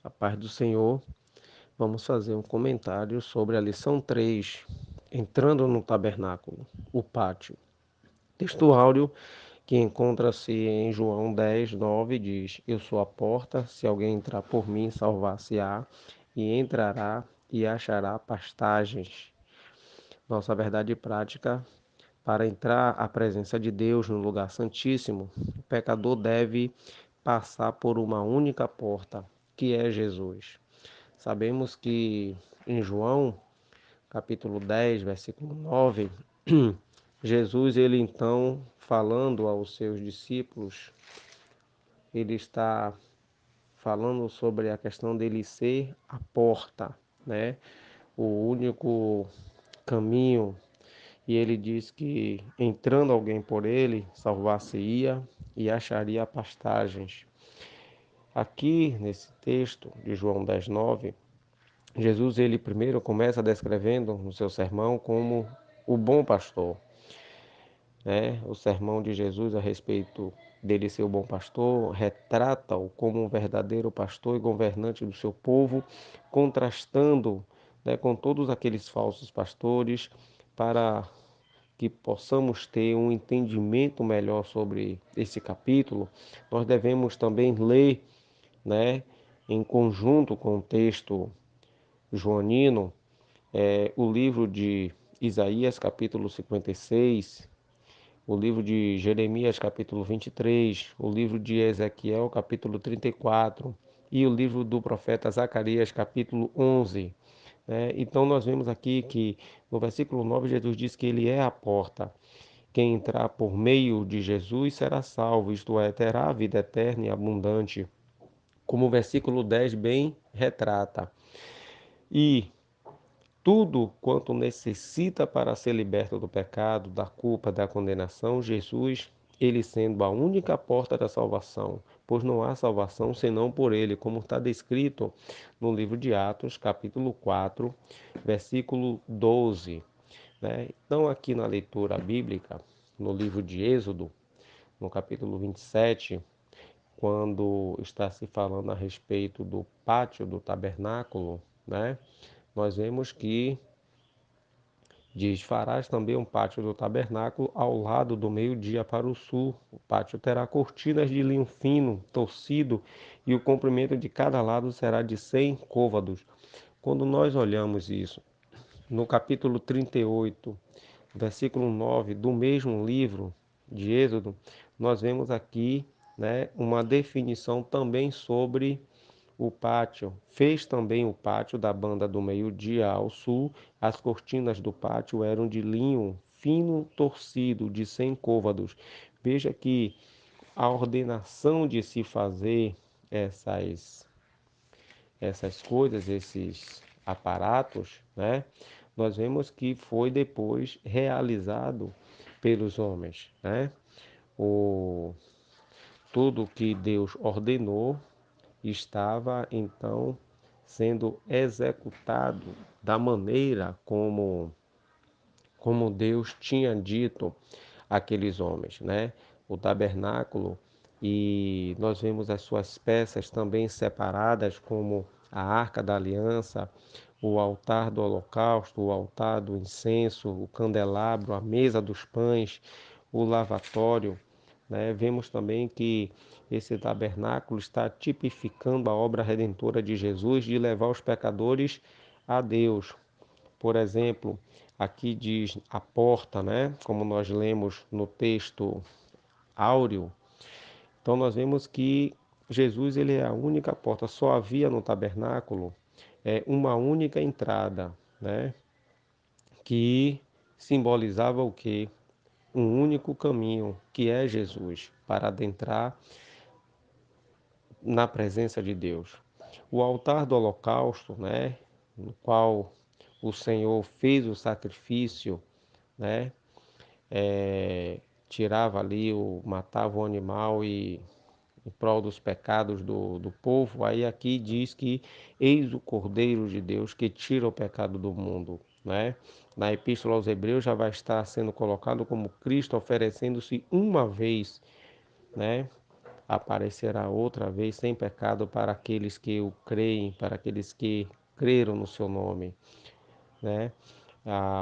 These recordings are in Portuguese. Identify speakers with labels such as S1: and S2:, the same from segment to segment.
S1: A paz do Senhor, vamos fazer um comentário sobre a lição 3, entrando no tabernáculo, o pátio. Texto áureo que encontra-se em João 10, 9, diz: Eu sou a porta, se alguém entrar por mim, salvar-se-á, e entrará e achará pastagens. Nossa verdade prática: para entrar à presença de Deus no lugar santíssimo, o pecador deve passar por uma única porta, que é Jesus. Sabemos que em João, capítulo 10, versículo 9, Jesus, ele então, falando aos seus discípulos, ele está falando sobre a questão dele ser a porta, né? O único caminho. E ele diz que entrando alguém por ele, salvar-se-ia e acharia pastagens. Aqui nesse texto de João 10, 9, Jesus, ele primeiro começa descrevendo no seu sermão como o bom pastor, né? O sermão de Jesus a respeito dele ser o bom pastor retrata-o como um verdadeiro pastor e governante do seu povo, contrastando, né, com todos aqueles falsos pastores, para que possamos ter um entendimento melhor sobre esse capítulo. Nós devemos também ler, né, em conjunto com o texto joanino, o livro de Isaías, capítulo 56, o livro de Jeremias, capítulo 23, o livro de Ezequiel, capítulo 34 e o livro do profeta Zacarias, capítulo 11. Então, nós vemos aqui que no versículo 9, Jesus diz que ele é a porta. Quem entrar por meio de Jesus será salvo, isto é, terá a vida eterna e abundante, como o versículo 10 bem retrata. E tudo quanto necessita para ser liberto do pecado, da culpa, da condenação, Jesus, ele sendo a única porta da salvação, pois não há salvação senão por ele, como está descrito no livro de Atos, capítulo 4, versículo 12. Então, aqui na leitura bíblica, no livro de Êxodo, no capítulo 27, quando está se falando a respeito do pátio do tabernáculo, nós vemos que diz: Farás também um pátio do tabernáculo ao lado do meio-dia para o sul. O pátio terá cortinas de linho fino, torcido, e o comprimento de cada lado será de 100 côvados. Quando nós olhamos isso, no capítulo 38, versículo 9 do mesmo livro de Êxodo, nós vemos aqui, uma definição também sobre o pátio. Fez também o pátio da banda do meio-dia ao sul. As cortinas do pátio eram de linho fino torcido, de 100 côvados. Veja que a ordenação de se fazer essas coisas, esses aparatos, nós vemos que foi depois realizado pelos homens, O, tudo que Deus ordenou estava então sendo executado da maneira como Deus tinha dito àqueles homens, O tabernáculo, e nós vemos as suas peças também separadas, como a arca da aliança, o altar do holocausto, o altar do incenso, o candelabro, a mesa dos pães, o lavatório. Vemos também que esse tabernáculo está tipificando a obra redentora de Jesus de levar os pecadores a Deus. Por exemplo, aqui diz a porta, como nós lemos no texto áureo. Então nós vemos que Jesus, ele é a única porta. Só havia no tabernáculo uma única entrada, que simbolizava o quê? Um único caminho, que é Jesus, para adentrar na presença de Deus. O altar do holocausto, no qual o Senhor fez o sacrifício, né, tirava ali, matava o animal e em prol dos pecados do povo. Aí aqui diz que eis o Cordeiro de Deus que tira o pecado do mundo, Na Epístola aos Hebreus já vai estar sendo colocado como Cristo oferecendo-se uma vez, né, aparecerá outra vez sem pecado para aqueles que o creem, para aqueles que creram no seu nome, né?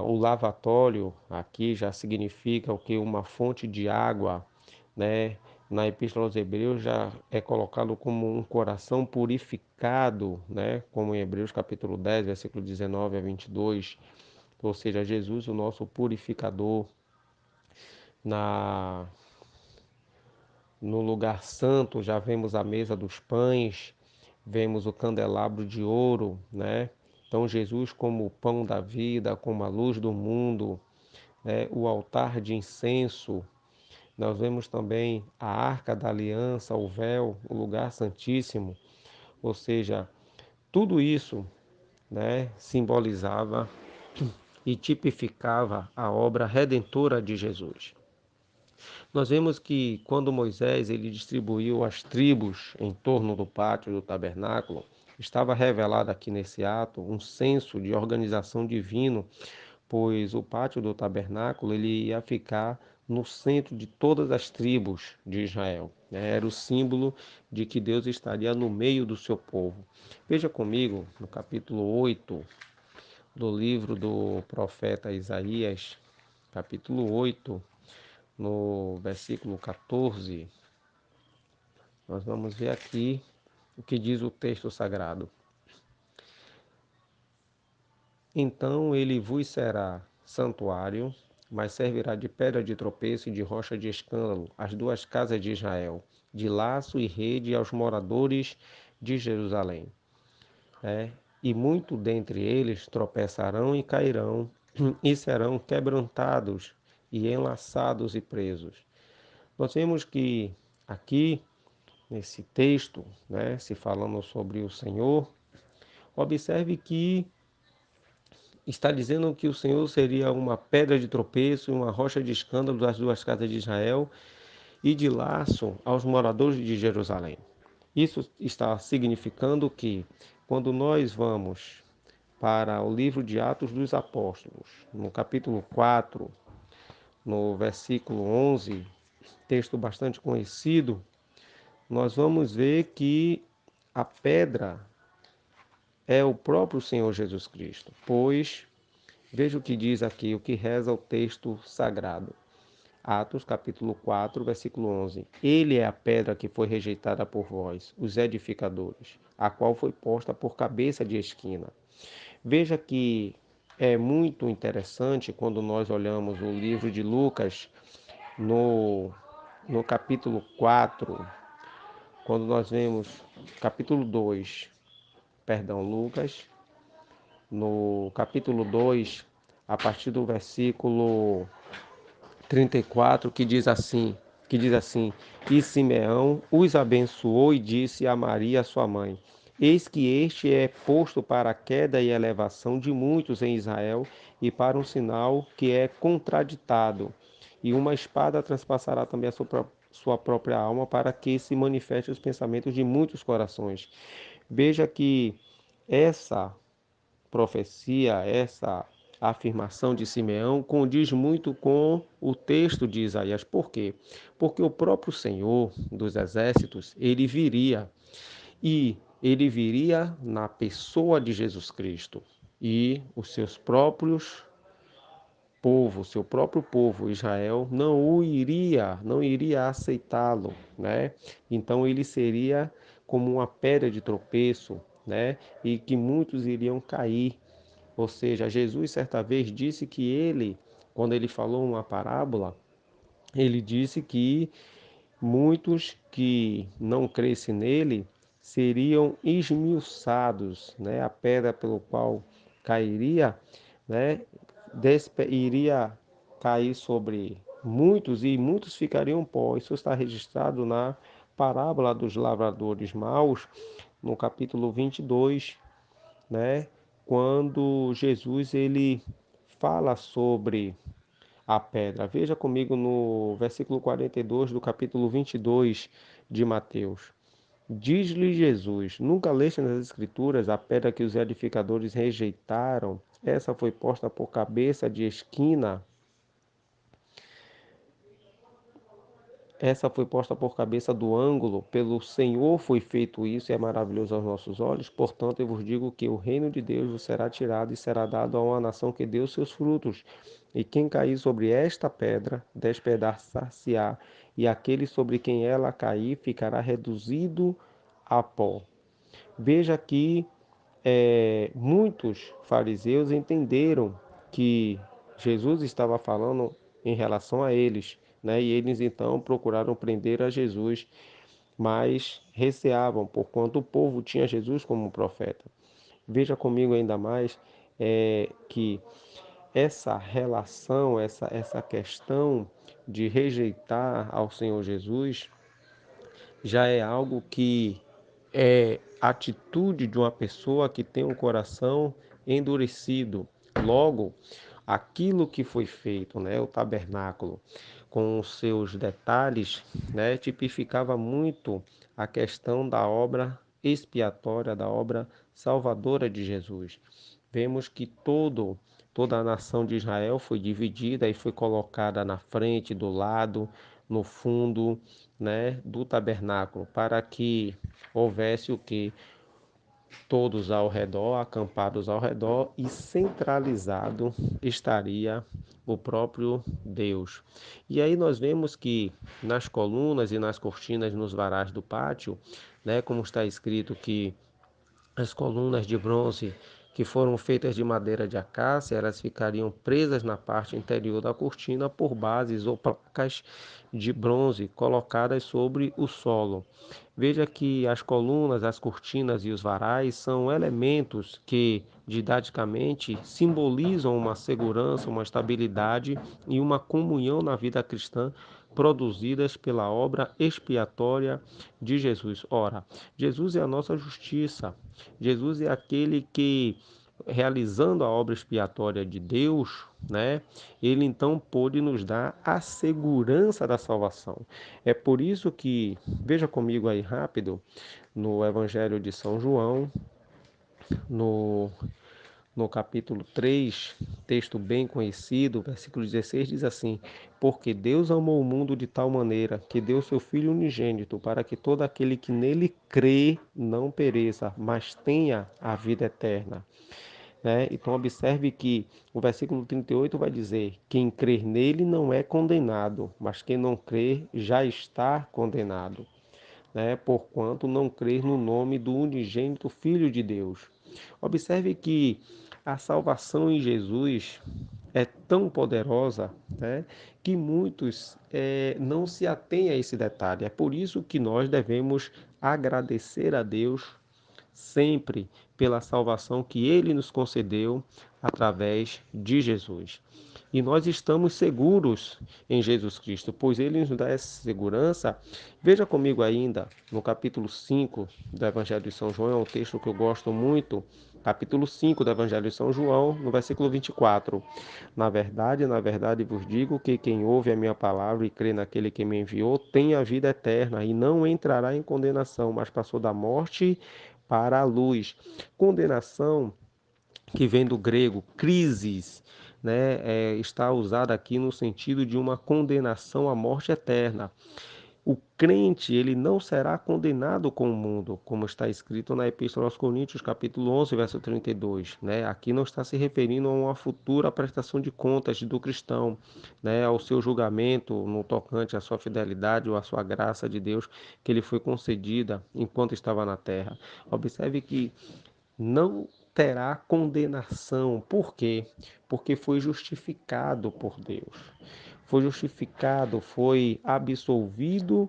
S1: O lavatório aqui já significa o que? Uma fonte de água, né? Na Epístola aos Hebreus já é colocado como um coração purificado, né? Como em Hebreus capítulo 10, versículo 19 a 22, ou seja, Jesus, o nosso purificador. Na No lugar santo já vemos a mesa dos pães, vemos o candelabro de ouro, né? Então Jesus como o pão da vida, como a luz do mundo, né? O altar de incenso. Nós vemos também a arca da aliança, o véu, o lugar santíssimo. Ou seja, tudo isso, né, simbolizava e tipificava a obra redentora de Jesus. Nós vemos que quando Moisés ele distribuiu as tribos em torno do pátio do tabernáculo, estava revelado aqui nesse ato um senso de organização divino, pois o pátio do tabernáculo ele ia ficar no centro de todas as tribos de Israel, né? Era o símbolo de que Deus estaria no meio do seu povo. Veja comigo no capítulo 8 do livro do profeta Isaías, capítulo 8, no versículo 14, nós vamos ver aqui o que diz o texto sagrado. Então ele vos será santuário, mas servirá de pedra de tropeço e de rocha de escândalo às duas casas de Israel, de laço e rede aos moradores de Jerusalém. E muito dentre eles tropeçarão e cairão, e serão quebrantados e enlaçados e presos. Nós vemos que aqui nesse texto, né, se falando sobre o Senhor, observe que está dizendo que o Senhor seria uma pedra de tropeço e uma rocha de escândalo das duas casas de Israel e de laço aos moradores de Jerusalém. Isso está significando que quando nós vamos para o livro de Atos dos Apóstolos, no capítulo 4, no versículo 11, texto bastante conhecido, nós vamos ver que a pedra é o próprio Senhor Jesus Cristo, pois veja o que diz aqui, o que reza o texto sagrado. Atos capítulo 4, versículo 11. Ele é a pedra que foi rejeitada por vós, os edificadores, a qual foi posta por cabeça de esquina. Veja que é muito interessante quando nós olhamos o livro de Lucas no capítulo 4, quando nós vemos capítulo 2, perdão, Lucas, no capítulo 2, a partir do versículo 34, que diz assim: E Simeão os abençoou e disse a Maria, sua mãe: Eis que este é posto para a queda e elevação de muitos em Israel e para um sinal que é contraditado. E uma espada transpassará também a sua própria alma para que se manifeste os pensamentos de muitos corações. Veja que essa profecia, essa afirmação de Simeão condiz muito com o texto de Isaías. Por quê? Porque o próprio Senhor dos Exércitos, ele viria na pessoa de Jesus Cristo e os seus próprios seu próprio povo, Israel, não iria aceitá-lo, né? Então ele seria como uma pedra de tropeço, né? E que muitos iriam cair. Ou seja, Jesus certa vez disse que quando ele falou uma parábola, ele disse que muitos que não crescem nele seriam esmiuçados, né? A pedra pelo qual cairia, né? Iria cair sobre muitos e muitos ficariam pó. Isso está registrado na parábola dos lavradores maus, no capítulo 22, né? Quando Jesus ele fala sobre a pedra. Veja comigo no versículo 42 do capítulo 22 de Mateus. Diz-lhe Jesus: Nunca leste nas Escrituras a pedra que os edificadores rejeitaram? Essa foi posta por cabeça de esquina. essa foi posta por cabeça do ângulo, pelo Senhor foi feito isso e é maravilhoso aos nossos olhos. Portanto, eu vos digo que o reino de Deus vos será tirado e será dado a uma nação que deu seus frutos. E quem cair sobre esta pedra, despedaçar-se-á, e aquele sobre quem ela cair ficará reduzido a pó. Veja que muitos fariseus entenderam que Jesus estava falando em relação a eles, né? E eles então procuraram prender a Jesus, mas receavam, porquanto o povo tinha Jesus como profeta. Veja comigo ainda mais que essa relação, essa questão de rejeitar ao Senhor Jesus já é algo que é atitude de uma pessoa que tem um coração endurecido. Logo, aquilo que foi feito, né, o tabernáculo, com os seus detalhes, né, tipificava muito a questão da obra expiatória, da obra salvadora de Jesus. Vemos que toda a nação de Israel foi dividida e foi colocada na frente, do lado, no fundo, né, do tabernáculo, para que houvesse o que todos ao redor, acampados ao redor, e centralizado estaria o próprio Deus. E aí nós vemos que nas colunas e nas cortinas nos varais do pátio, né, como está escrito que as colunas de bronze que foram feitas de madeira de acácia, elas ficariam presas na parte interior da cortina por bases ou placas de bronze colocadas sobre o solo. Veja que as colunas, as cortinas e os varais são elementos que didaticamente simbolizam uma segurança, uma estabilidade e uma comunhão na vida cristã produzidas pela obra expiatória de Jesus. Ora, Jesus é a nossa justiça. Jesus é aquele que, realizando a obra expiatória de Deus, né, ele então pôde nos dar a segurança da salvação. É por isso que, veja comigo aí rápido, no Evangelho de São João, no no capítulo 3, texto bem conhecido, versículo 16, diz assim: Porque Deus amou o mundo de tal maneira que deu seu Filho unigênito, para que todo aquele que nele crê não pereça, mas tenha a vida eterna. Né? Então, observe que o versículo 38 vai dizer: Quem crer nele não é condenado, mas quem não crer já está condenado, né? Porquanto não crer no nome do unigênito Filho de Deus. Observe que a salvação em Jesus é tão poderosa, né, que muitos não se atêm a esse detalhe. É por isso que nós devemos agradecer a Deus sempre pela salvação que Ele nos concedeu através de Jesus. E nós estamos seguros em Jesus Cristo, pois Ele nos dá essa segurança. Veja comigo ainda no capítulo 5 do Evangelho de São João, é um texto que eu gosto muito, capítulo 5 do Evangelho de São João, no versículo 24. Na verdade vos digo que quem ouve a minha palavra e crê naquele que me enviou tem a vida eterna e não entrará em condenação, mas passou da morte para a luz. Condenação, que vem do grego crises, né, está usada aqui no sentido de uma condenação à morte eterna. O crente, ele não será condenado com o mundo, como está escrito na Epístola aos Coríntios, capítulo 11, verso 32, né? Aqui não está se referindo a uma futura prestação de contas do cristão, né, ao seu julgamento no tocante à sua fidelidade ou à sua graça de Deus que lhe foi concedida enquanto estava na terra. Observe que não terá condenação. Por quê? Porque foi justificado por Deus. Foi justificado, foi absolvido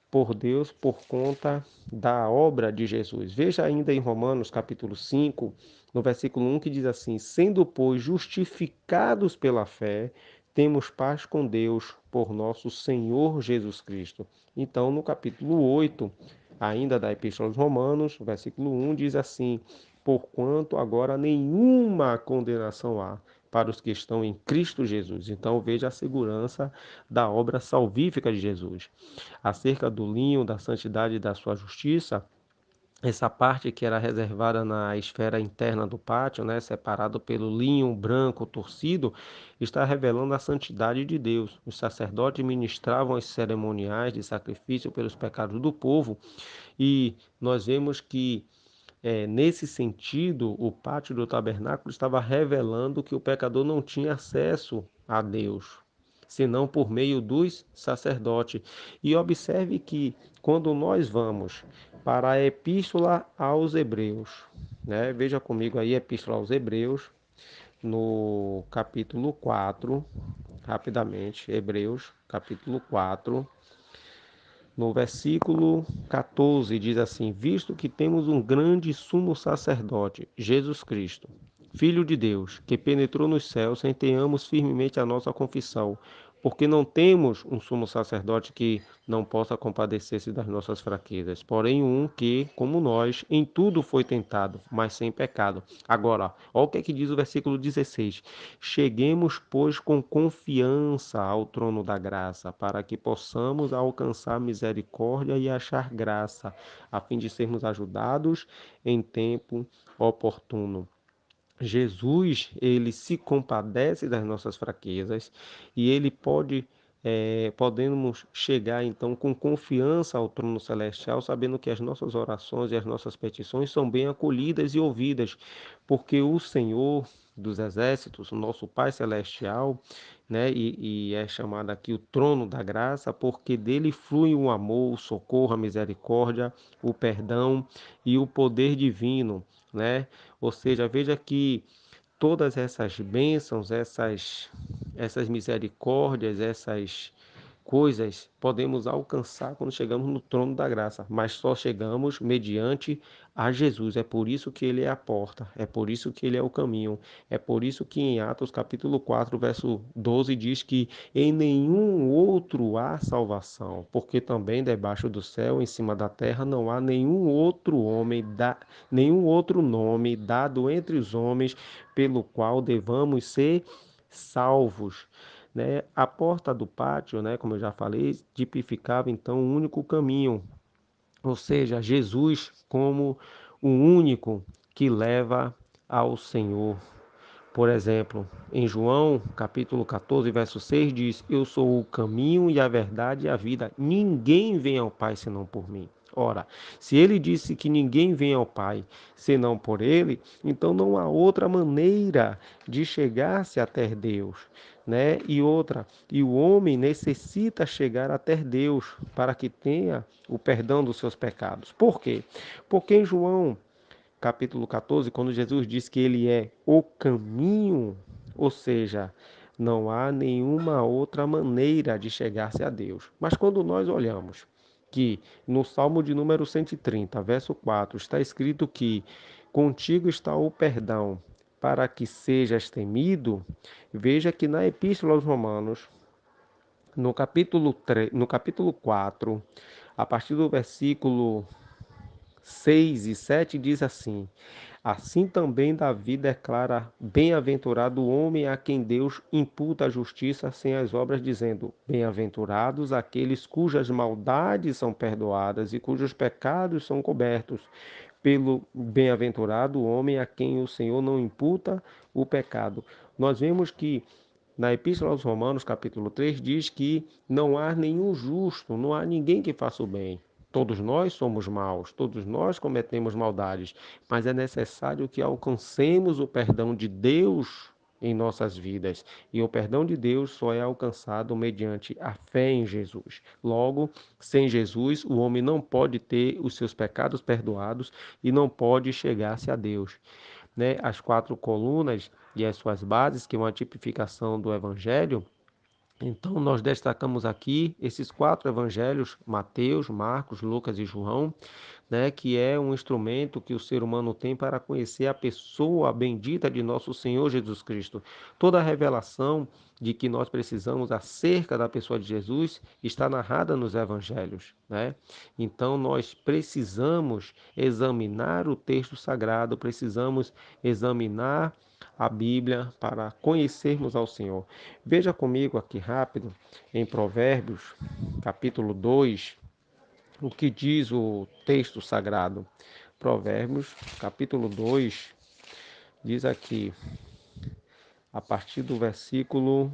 S1: por Deus por conta da obra de Jesus. Veja ainda em Romanos capítulo 5, no versículo 1, que diz assim: Sendo, pois, justificados pela fé, temos paz com Deus por nosso Senhor Jesus Cristo. Então, no capítulo 8, ainda da Epístola aos Romanos, versículo 1, diz assim: Porquanto agora nenhuma condenação há para os que estão em Cristo Jesus. Então, veja a segurança da obra salvífica de Jesus. Acerca do linho, da santidade e da sua justiça, essa parte que era reservada na esfera interna do pátio, né, separado pelo linho branco torcido, está revelando a santidade de Deus. Os sacerdotes ministravam os cerimoniais de sacrifício pelos pecados do povo, e nós vemos que nesse sentido, o pátio do tabernáculo estava revelando que o pecador não tinha acesso a Deus, senão por meio dos sacerdotes. E observe que quando nós vamos para a Epístola aos Hebreus, né? Veja comigo aí a Epístola aos Hebreus, no capítulo 4, rapidamente, Hebreus, capítulo 4. No versículo 14 diz assim: Visto que temos um grande sumo sacerdote, Jesus Cristo, Filho de Deus, que penetrou nos céus, tenhamos firmemente a nossa confissão, porque não temos um sumo sacerdote que não possa compadecer-se das nossas fraquezas, porém um que, como nós, em tudo foi tentado, mas sem pecado. Agora, olha o que é que diz o versículo 16: Cheguemos, pois, com confiança ao trono da graça, para que possamos alcançar misericórdia e achar graça, a fim de sermos ajudados em tempo oportuno. Jesus, ele se compadece das nossas fraquezas e ele podemos chegar então com confiança ao trono celestial, sabendo que as nossas orações e as nossas petições são bem acolhidas e ouvidas, porque o Senhor dos exércitos, o nosso Pai celestial, né, e é chamado aqui o trono da graça, porque dele flui o amor, o socorro, a misericórdia, o perdão e o poder divino, né? Ou seja, veja que todas essas bênçãos, essas misericórdias, essas coisas podemos alcançar quando chegamos no trono da graça, mas só chegamos mediante a Jesus. É por isso que ele é a porta, é por isso que ele é o caminho, é por isso que em Atos capítulo 4, verso 12 diz que em nenhum outro há salvação, porque também debaixo do céu, em cima da terra, não há nenhum outro nome dado entre os homens pelo qual devamos ser salvos, né? A porta do pátio, né, como eu já falei, tipificava então o único caminho, ou seja, Jesus como o único que leva ao Senhor. Por exemplo, em João, capítulo 14, verso 6 diz: Eu sou o caminho e a verdade e a vida. Ninguém vem ao Pai senão por mim. Ora, se ele disse que ninguém vem ao Pai senão por ele, então não há outra maneira de chegar-se até Deus, né? E o homem necessita chegar até Deus para que tenha o perdão dos seus pecados. Por quê? Porque em João capítulo 14, quando Jesus diz que ele é o caminho, ou seja, não há nenhuma outra maneira de chegar-se a Deus. Mas quando nós olhamos que no Salmo de número 130, verso 4, está escrito que contigo está o perdão para que sejas temido, veja que na Epístola aos Romanos, no capítulo 4, a partir do versículo 6 e 7 diz assim: Assim também Davi declara: Bem-aventurado o homem a quem Deus imputa a justiça sem as obras, dizendo: Bem-aventurados aqueles cujas maldades são perdoadas e cujos pecados são cobertos. Pelo bem-aventurado o homem a quem o Senhor não imputa o pecado. Nós vemos que na Epístola aos Romanos, capítulo 3, diz que não há nenhum justo, não há ninguém que faça o bem. Todos nós somos maus, todos nós cometemos maldades, mas é necessário que alcancemos o perdão de Deus em nossas vidas. E o perdão de Deus só é alcançado mediante a fé em Jesus. Logo, sem Jesus, o homem não pode ter os seus pecados perdoados e não pode chegar-se a Deus, né? As quatro colunas e as suas bases, que é uma tipificação do Evangelho. Então, nós destacamos aqui esses quatro evangelhos, Mateus, Marcos, Lucas e João, né, que é um instrumento que o ser humano tem para conhecer a pessoa bendita de nosso Senhor Jesus Cristo. Toda a revelação de que nós precisamos acerca da pessoa de Jesus está narrada nos evangelhos, né? Então nós precisamos examinar o texto sagrado, precisamos examinar a Bíblia para conhecermos ao Senhor. Veja comigo aqui rápido em Provérbios, capítulo 2, o que diz o texto sagrado. Provérbios, capítulo 2, diz aqui, a partir do versículo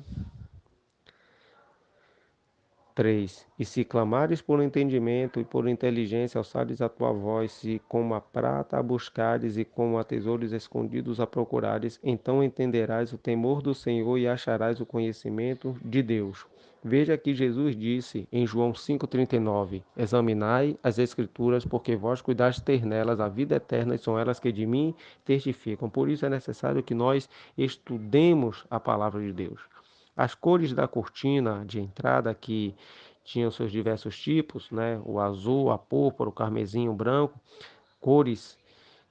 S1: 3. E se clamares por entendimento e por inteligência, alçares a tua voz, e como a prata a buscares e como a tesouros escondidos a procurares, então entenderás o temor do Senhor e acharás o conhecimento de Deus. Veja que Jesus disse em João 5,39: Examinai as Escrituras, porque vós cuidais ter nelas a vida eterna, e são elas que de mim testificam. Por isso é necessário que nós estudemos a palavra de Deus. As cores da cortina de entrada, que tinham seus diversos tipos, né? O azul, a púrpura, o carmesim, o branco, cores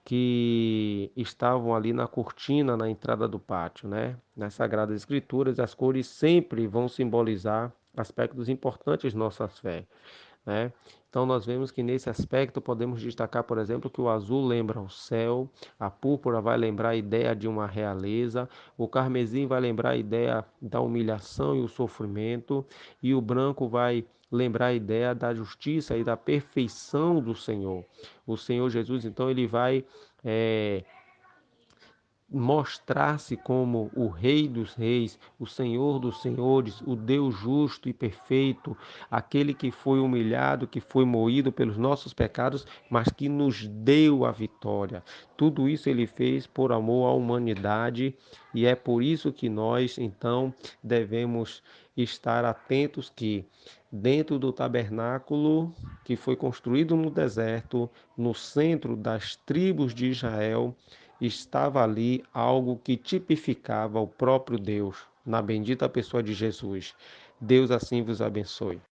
S1: que estavam ali na cortina na entrada do pátio, né? Nas Sagradas Escrituras, as cores sempre vão simbolizar aspectos importantes de nossa fé, né? Então nós vemos que nesse aspecto podemos destacar, por exemplo, que o azul lembra o céu, a púrpura vai lembrar a ideia de uma realeza, o carmesim vai lembrar a ideia da humilhação e o sofrimento, e o branco vai lembrar a ideia da justiça e da perfeição do Senhor. O Senhor Jesus, então, ele vai mostrar-se como o Rei dos Reis, o Senhor dos Senhores, o Deus justo e perfeito, aquele que foi humilhado, que foi moído pelos nossos pecados, mas que nos deu a vitória. Tudo isso ele fez por amor à humanidade, e é por isso que nós, então, devemos estar atentos que dentro do tabernáculo que foi construído no deserto, no centro das tribos de Israel, estava ali algo que tipificava o próprio Deus, na bendita pessoa de Jesus. Deus assim vos abençoe.